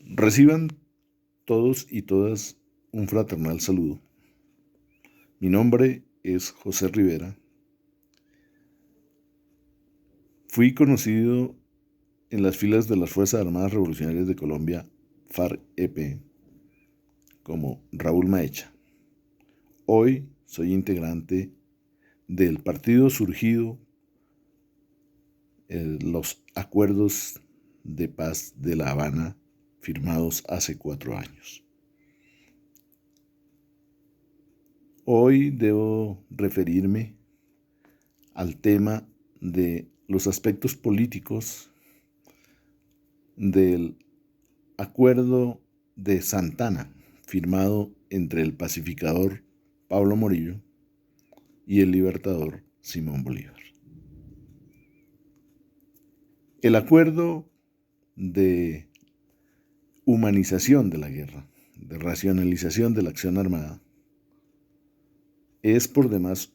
Reciban todos y todas un fraternal saludo. Mi nombre es José Rivera. Fui conocido en las filas de las Fuerzas Armadas Revolucionarias de Colombia, FARC-EP, como Raúl Maecha. Hoy soy integrante del partido surgido en los acuerdos de paz de La Habana firmados hace 4 años. Hoy debo referirme al tema de los aspectos políticos del acuerdo de Santana, firmado entre el pacificador Pablo Morillo y el libertador Simón Bolívar. El acuerdo de humanización de la guerra, de racionalización de la acción armada, es por demás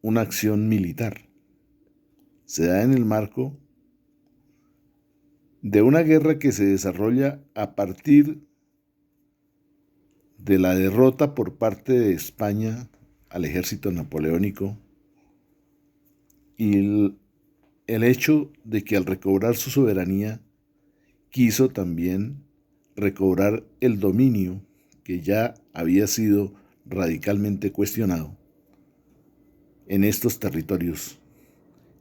una acción militar. Se da en el marco de una guerra que se desarrolla a partir de la derrota por parte de España al ejército napoleónico y el hecho de que al recobrar su soberanía quiso también recobrar el dominio que ya había sido radicalmente cuestionado en estos territorios,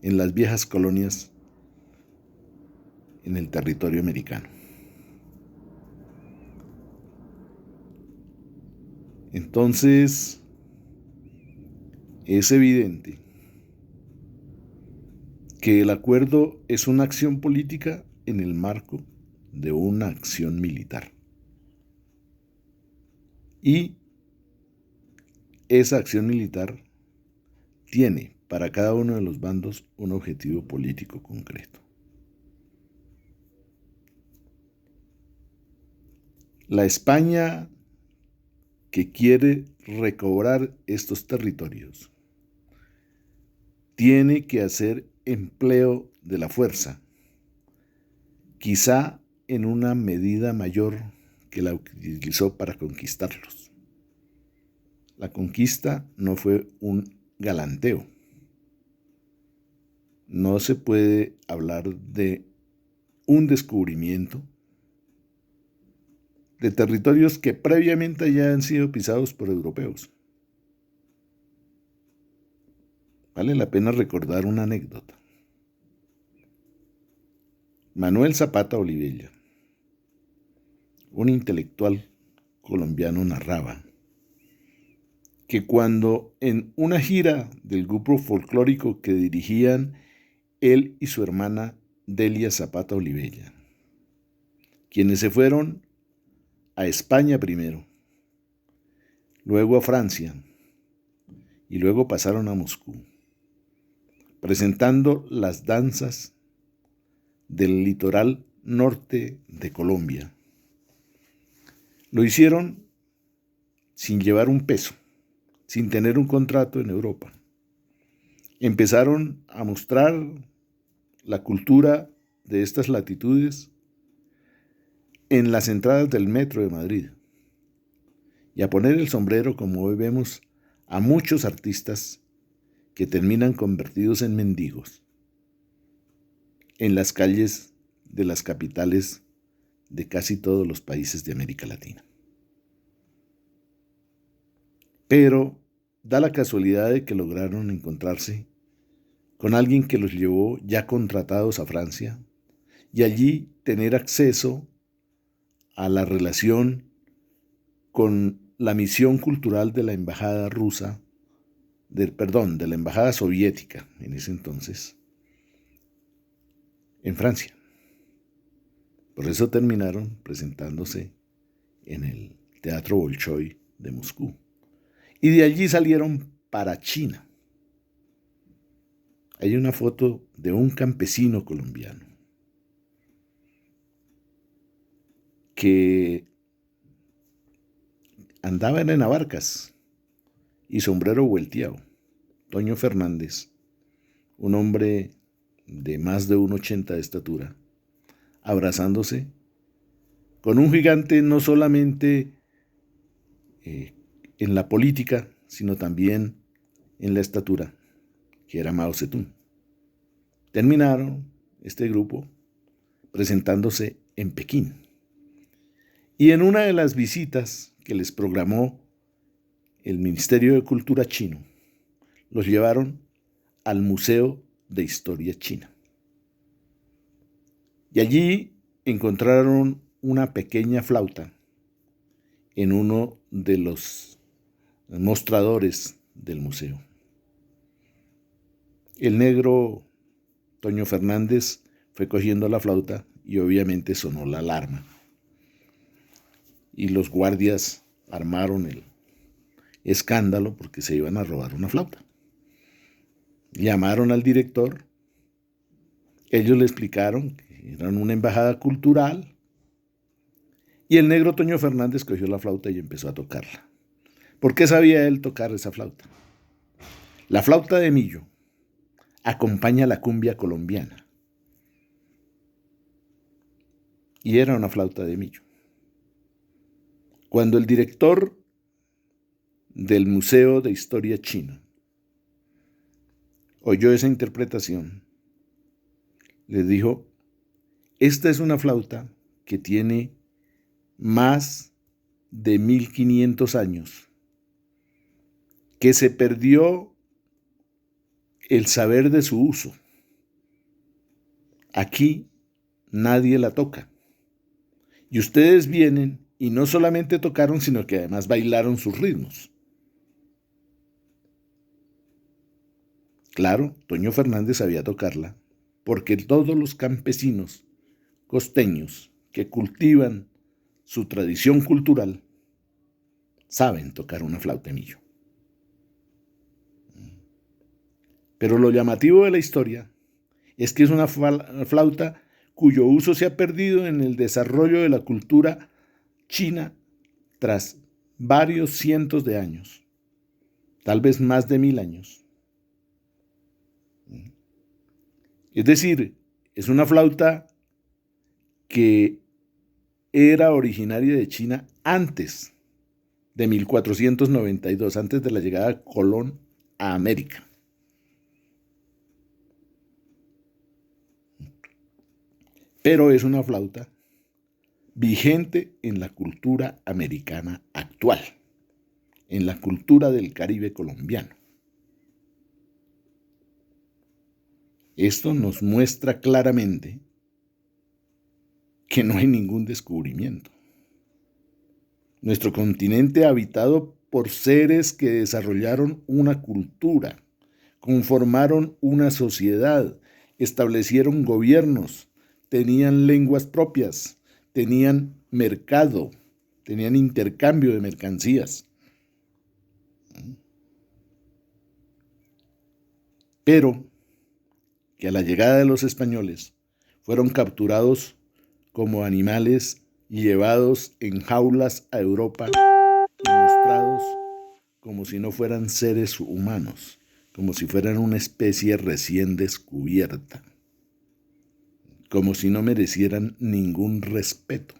en las viejas colonias, en el territorio americano. Entonces, es evidente que el acuerdo es una acción política en el marco de una acción militar. Y esa acción militar tiene para cada uno de los bandos un objetivo político concreto. La España que quiere recobrar estos territorios tiene que hacer empleo de la fuerza, quizá en una medida mayor que la utilizó para conquistarlos. La conquista no fue un galanteo. No se puede hablar de un descubrimiento de territorios que previamente ya han sido pisados por europeos. Vale la pena recordar una anécdota. Manuel Zapata Olivella, un intelectual colombiano, narraba que cuando en una gira del grupo folclórico que dirigían él y su hermana Delia Zapata Olivella, quienes se fueron a España primero, luego a Francia y luego pasaron a Moscú, presentando las danzas del litoral norte de Colombia. Lo hicieron sin llevar un peso, sin tener un contrato en Europa. Empezaron a mostrar la cultura de estas latitudes en las entradas del metro de Madrid y a poner el sombrero, como hoy vemos a muchos artistas que terminan convertidos en mendigos en las calles de las capitales de casi todos los países de América Latina. Pero da la casualidad de que lograron encontrarse con alguien que los llevó ya contratados a Francia y allí tener acceso a la relación con la misión cultural de la embajada rusa, de la embajada soviética en ese entonces, en Francia. Por eso terminaron presentándose en el Teatro Bolshoi de Moscú. Y de allí salieron para China. Hay una foto de un campesino colombiano que andaba en abarcas y sombrero vuelteado. Toño Fernández, un hombre de más de 1,80 de estatura, abrazándose con un gigante no solamente en la política, sino también en la estatura, que era Mao Zedong. Terminaron este grupo presentándose en Pekín. Y en una de las visitas que les programó el Ministerio de Cultura chino, los llevaron al Museo de Historia China. Y allí encontraron una pequeña flauta en uno de los mostradores del museo. El negro Toño Fernández fue cogiendo la flauta y obviamente sonó la alarma. Y los guardias armaron el escándalo porque se iban a robar una flauta. Llamaron al director, ellos le explicaron que eran una embajada cultural y el negro Toño Fernández cogió la flauta y empezó a tocarla. ¿Por qué sabía él tocar esa flauta? La flauta de millo acompaña la cumbia colombiana y era una flauta de millo. Cuando el director del Museo de Historia China oyó esa interpretación, le dijo: esta es una flauta que tiene más de 1500 años, que se perdió el saber de su uso. Aquí nadie la toca. Y ustedes vienen y no solamente tocaron, sino que además bailaron sus ritmos. Claro, Toño Fernández sabía tocarla, porque todos los campesinos costeños que cultivan su tradición cultural saben tocar una flauta de millo. Pero lo llamativo de la historia es que es una flauta cuyo uso se ha perdido en el desarrollo de la cultura china tras varios cientos de años, tal vez más de 1000 años. Es decir, es una flauta que era originaria de China antes de 1492, antes de la llegada de Colón a América. Pero es una flauta vigente en la cultura americana actual, en la cultura del Caribe colombiano. Esto nos muestra claramente que no hay ningún descubrimiento. Nuestro continente habitado por seres que desarrollaron una cultura, conformaron una sociedad, establecieron gobiernos, tenían lenguas propias, tenían mercado, tenían intercambio de mercancías. Pero que a la llegada de los españoles fueron capturados como animales y llevados en jaulas a Europa y mostrados como si no fueran seres humanos, como si fueran una especie recién descubierta, como si no merecieran ningún respeto.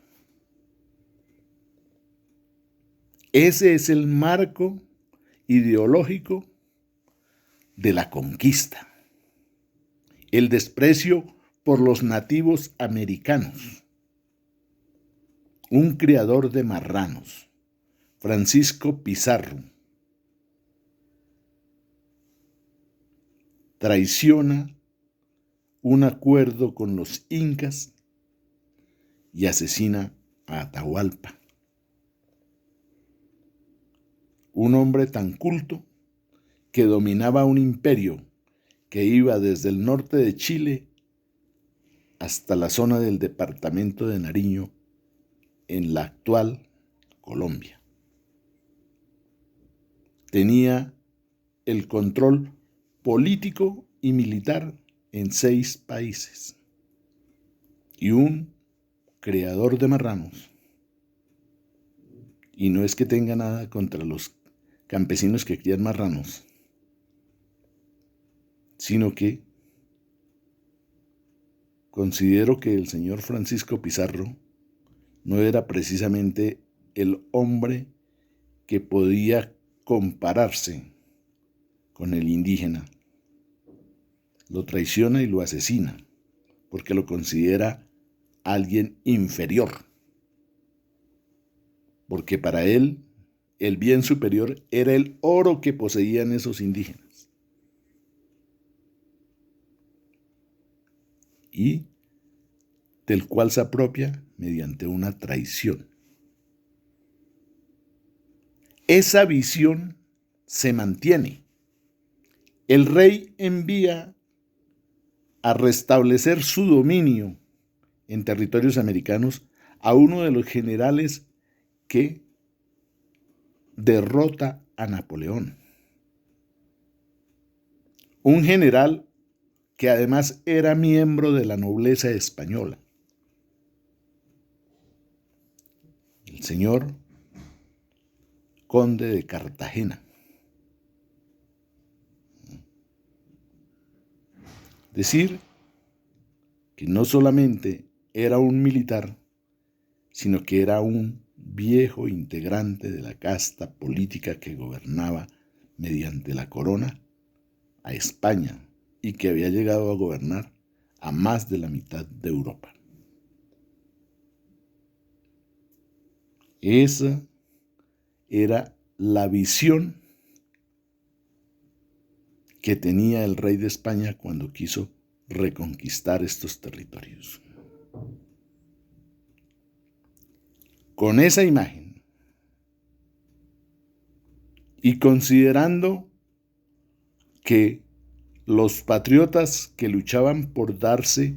Ese es el marco ideológico de la conquista, el desprecio por los nativos americanos. Un criador de marranos, Francisco Pizarro, traiciona un acuerdo con los incas y asesina a Atahualpa, un hombre tan culto que dominaba un imperio que iba desde el norte de Chile hasta la zona del departamento de Nariño en la actual Colombia. Tenía el control político y militar en 6 países y un criador de marranos. Y no es que tenga nada contra los campesinos que crían marranos, sino que considero que el señor Francisco Pizarro no era precisamente el hombre que podía compararse con el indígena. Lo traiciona y lo asesina porque lo considera alguien inferior, porque para él el bien superior era el oro que poseían esos indígenas. Y del cual se apropia mediante una traición. Esa visión se mantiene. El rey envía a restablecer su dominio en territorios americanos a uno de los generales que derrota a Napoleón. Un general que además era miembro de la nobleza española. El señor conde de Cartagena. Decir que no solamente era un militar, sino que era un viejo integrante de la casta política que gobernaba mediante la corona a España y que había llegado a gobernar a más de la mitad de Europa. Esa era la visión que tenía el rey de España cuando quiso reconquistar estos territorios. Con esa imagen y considerando que los patriotas que luchaban por darse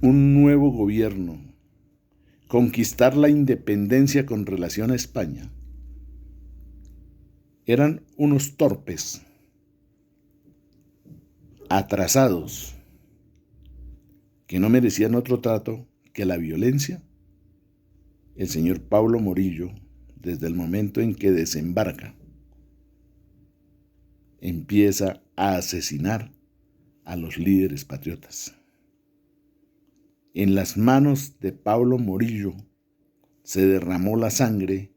un nuevo gobierno, conquistar la independencia con relación a España, eran unos torpes, atrasados, que no merecían otro trato que la violencia, el señor Pablo Morillo, desde el momento en que desembarca, empieza a asesinar a los líderes patriotas. En las manos de Pablo Morillo se derramó la sangre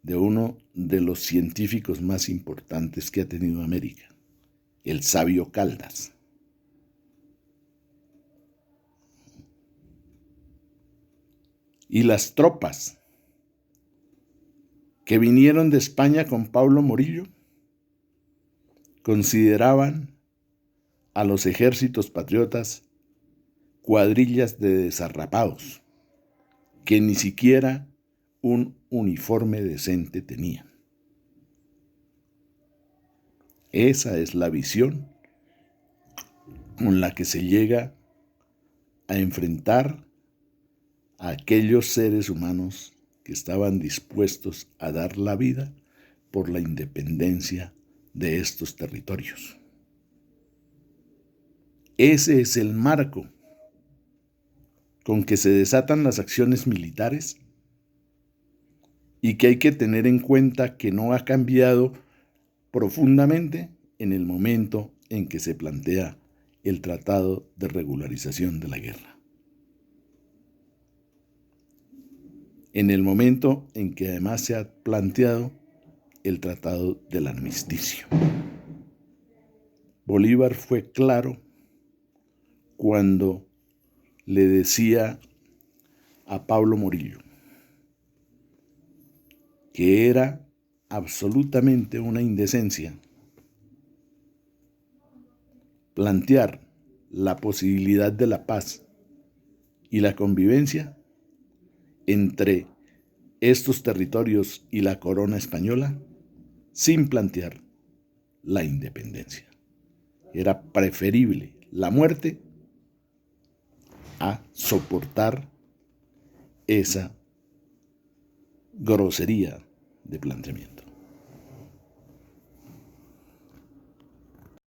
de uno de los científicos más importantes que ha tenido América, el sabio Caldas. Y las tropas que vinieron de España con Pablo Morillo consideraban a los ejércitos patriotas cuadrillas de desarrapados que ni siquiera un uniforme decente tenían. Esa es la visión con la que se llega a enfrentar a aquellos seres humanos que estaban dispuestos a dar la vida por la independencia de estos territorios. Ese es el marco con que se desatan las acciones militares y que hay que tener en cuenta que no ha cambiado profundamente en el momento en que se plantea el Tratado de Regularización de la Guerra. En el momento en que además se ha planteado el Tratado del Armisticio. Bolívar fue claro cuando le decía a Pablo Morillo que era absolutamente una indecencia plantear la posibilidad de la paz y la convivencia entre estos territorios y la corona española sin plantear la independencia. Era preferible la muerte a soportar esa grosería de planteamiento.